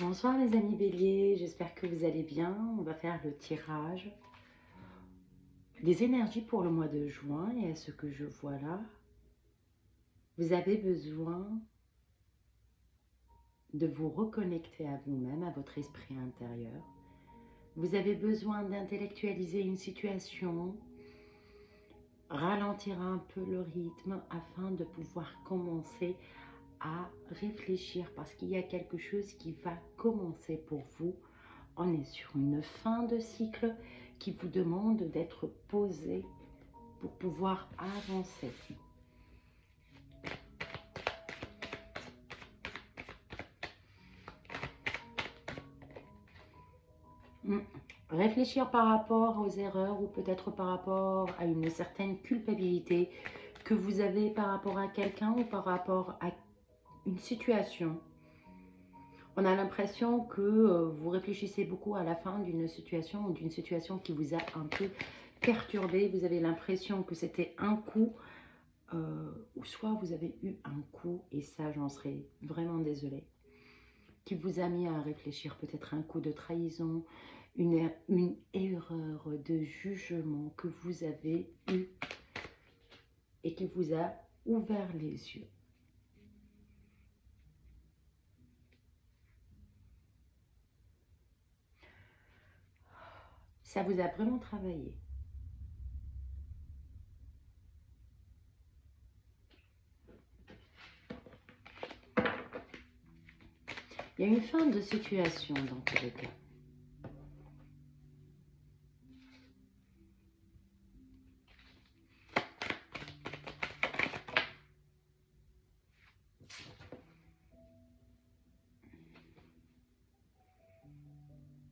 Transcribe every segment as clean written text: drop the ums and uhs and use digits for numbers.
Bonsoir les amis béliers, j'espère que vous allez bien. On va faire le tirage des énergies pour le mois de juin et à ce que je vois là, vous avez besoin de vous reconnecter à vous-même, à votre esprit intérieur. Vous avez besoin d'intellectualiser une situation, ralentir un peu le rythme afin de pouvoir commencer à réfléchir parce qu'il y a quelque chose qui va commencer pour vous. On est sur une fin de cycle qui vous demande d'être posé pour pouvoir avancer. Réfléchir par rapport aux erreurs ou peut-être par rapport à une certaine culpabilité que vous avez par rapport à quelqu'un ou par rapport à une situation. On a l'impression que vous réfléchissez beaucoup à la fin d'une situation ou d'une situation qui vous a un peu perturbé. Vous avez l'impression que c'était un coup ou soit vous avez eu un coup, et ça j'en serais vraiment désolée, qui vous a mis à réfléchir, peut-être un coup de trahison, une erreur de jugement que vous avez eu et qui vous a ouvert les yeux. Ça vous a vraiment travaillé. Il y a une fin de situation dans tous les cas.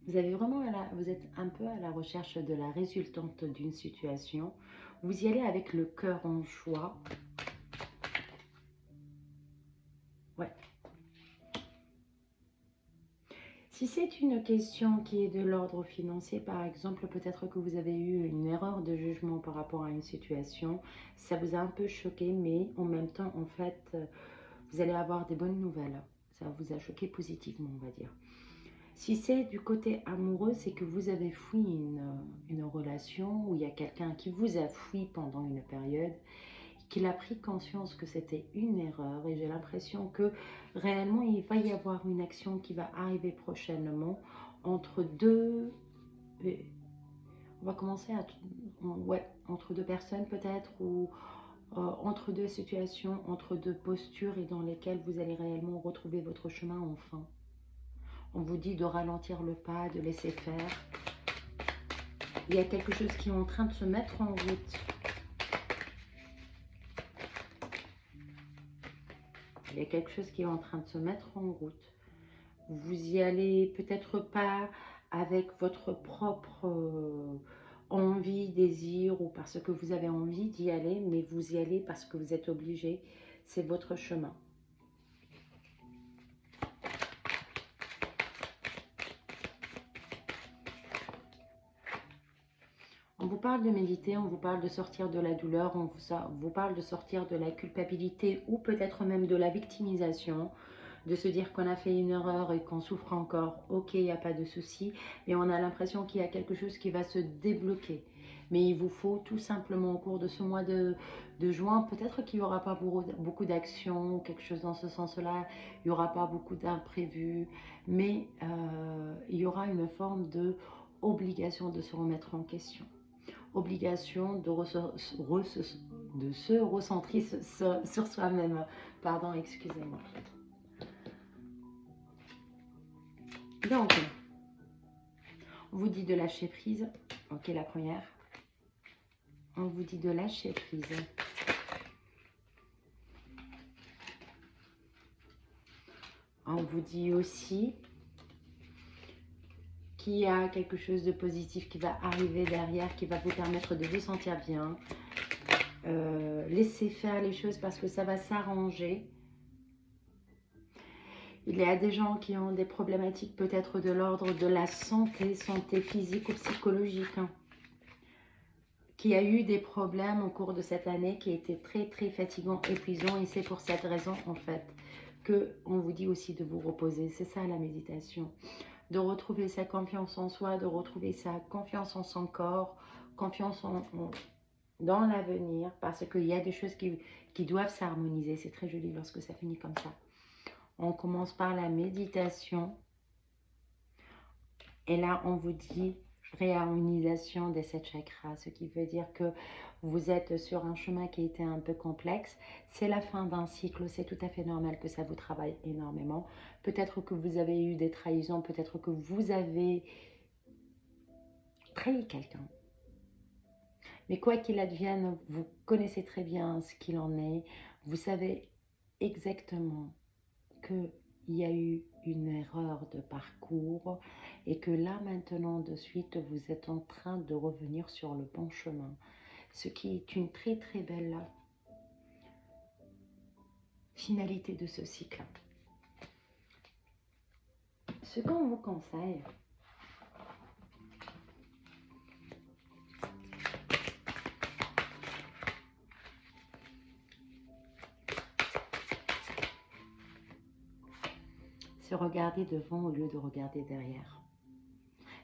Vous avez vraiment vous êtes un peu à la recherche de la résultante d'une situation. Vous y allez avec le cœur en joie. Ouais. Si c'est une question qui est de l'ordre financier, par exemple, peut-être que vous avez eu une erreur de jugement par rapport à une situation, ça vous a un peu choqué, mais en même temps, en fait, vous allez avoir des bonnes nouvelles. Ça vous a choqué positivement, on va dire. Si c'est du côté amoureux, c'est que vous avez fui une relation où il y a quelqu'un qui vous a fui pendant une période, qu'il a pris conscience que c'était une erreur et j'ai l'impression que réellement il va y avoir une action qui va arriver prochainement entre deux, on va commencer à, ouais, entre deux personnes peut-être ou entre deux situations, entre deux postures et dans lesquelles vous allez réellement retrouver votre chemin enfin. On vous dit de ralentir le pas, de laisser faire. Il y a quelque chose qui est en train de se mettre en route. Il y a quelque chose qui est en train de se mettre en route. Vous y allez peut-être pas avec votre propre envie, désir ou parce que vous avez envie d'y aller, mais vous y allez parce que vous êtes obligé. C'est votre chemin. On vous parle de méditer, on vous parle de sortir de la douleur, on vous parle de sortir de la culpabilité ou peut-être même de la victimisation, de se dire qu'on a fait une erreur et qu'on souffre encore. Ok, il n'y a pas de souci, mais on a l'impression qu'il y a quelque chose qui va se débloquer. Mais il vous faut tout simplement au cours de ce mois de juin, peut-être qu'il n'y aura pas beaucoup d'actions ou quelque chose dans ce sens-là, il n'y aura pas beaucoup d'imprévus, mais il y aura une forme de obligation de se remettre en question. Obligation de se recentrer sur soi-même. Pardon, excusez-moi. Donc, on vous dit de lâcher prise. Ok, la première. On vous dit de lâcher prise. On vous dit aussi qu'il y a quelque chose de positif qui va arriver derrière, qui va vous permettre de vous sentir bien. Laissez faire les choses parce que ça va s'arranger. Il y a des gens qui ont des problématiques peut-être de l'ordre de la santé, santé physique ou psychologique, hein, qui a eu des problèmes au cours de cette année, qui a été très très fatigant, épuisant, et c'est pour cette raison en fait qu'on vous dit aussi de vous reposer. C'est ça la méditation. De retrouver sa confiance en soi, de retrouver sa confiance en son corps, confiance dans l'avenir, parce qu'il y a des choses qui doivent s'harmoniser. C'est très joli lorsque ça finit comme ça. On commence par la méditation. Et là, on vous dit réharmonisation des 7 chakras, ce qui veut dire que vous êtes sur un chemin qui était un peu complexe. C'est la fin d'un cycle, c'est tout à fait normal que ça vous travaille énormément. Peut-être que vous avez eu des trahisons, peut-être que vous avez trahi quelqu'un. Mais quoi qu'il advienne, vous connaissez très bien ce qu'il en est. Vous savez exactement qu'il y a eu une erreur de parcours et que là maintenant de suite vous êtes en train de revenir sur le bon chemin, ce qui est une très très belle finalité de ce cycle. Ce qu'on vous conseille, c'est regarder devant au lieu de regarder derrière.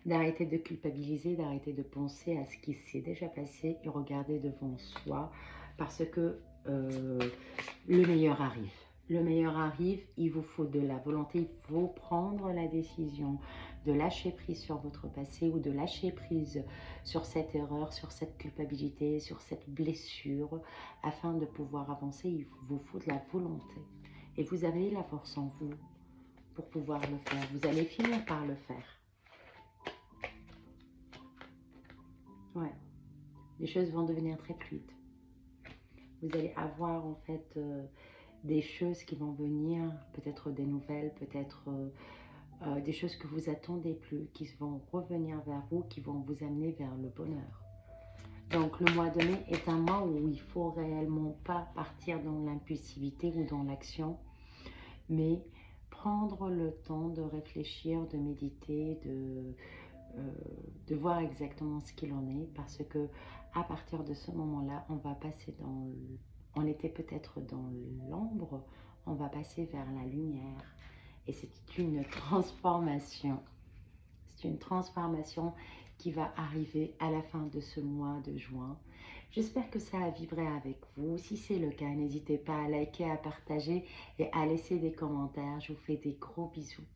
D'arrêter de culpabiliser, d'arrêter de penser à ce qui s'est déjà passé et regarder devant soi parce que le meilleur arrive. Le meilleur arrive, il vous faut de la volonté, il faut prendre la décision de lâcher prise sur votre passé ou de lâcher prise sur cette erreur, sur cette culpabilité, sur cette blessure. Afin de pouvoir avancer, il vous faut de la volonté. Et vous avez la force en vous pour pouvoir le faire. Vous allez finir par le faire. Ouais, les choses vont devenir très fluides. Vous allez avoir en fait des choses qui vont venir, peut-être des nouvelles, peut-être des choses que vous attendez plus, qui vont revenir vers vous, qui vont vous amener vers le bonheur. Donc le mois de mai est un mois où il ne faut réellement pas partir dans l'impulsivité ou dans l'action, mais prendre le temps de réfléchir, de méditer, de voir exactement ce qu'il en est, parce que à partir de ce moment-là, on va passer dans on était peut-être dans l'ombre, on va passer vers la lumière. Et c'est une transformation. C'est une transformation qui va arriver à la fin de ce mois de juin. J'espère que ça a vibré avec vous. Si c'est le cas, n'hésitez pas à liker, à partager et à laisser des commentaires. Je vous fais des gros bisous.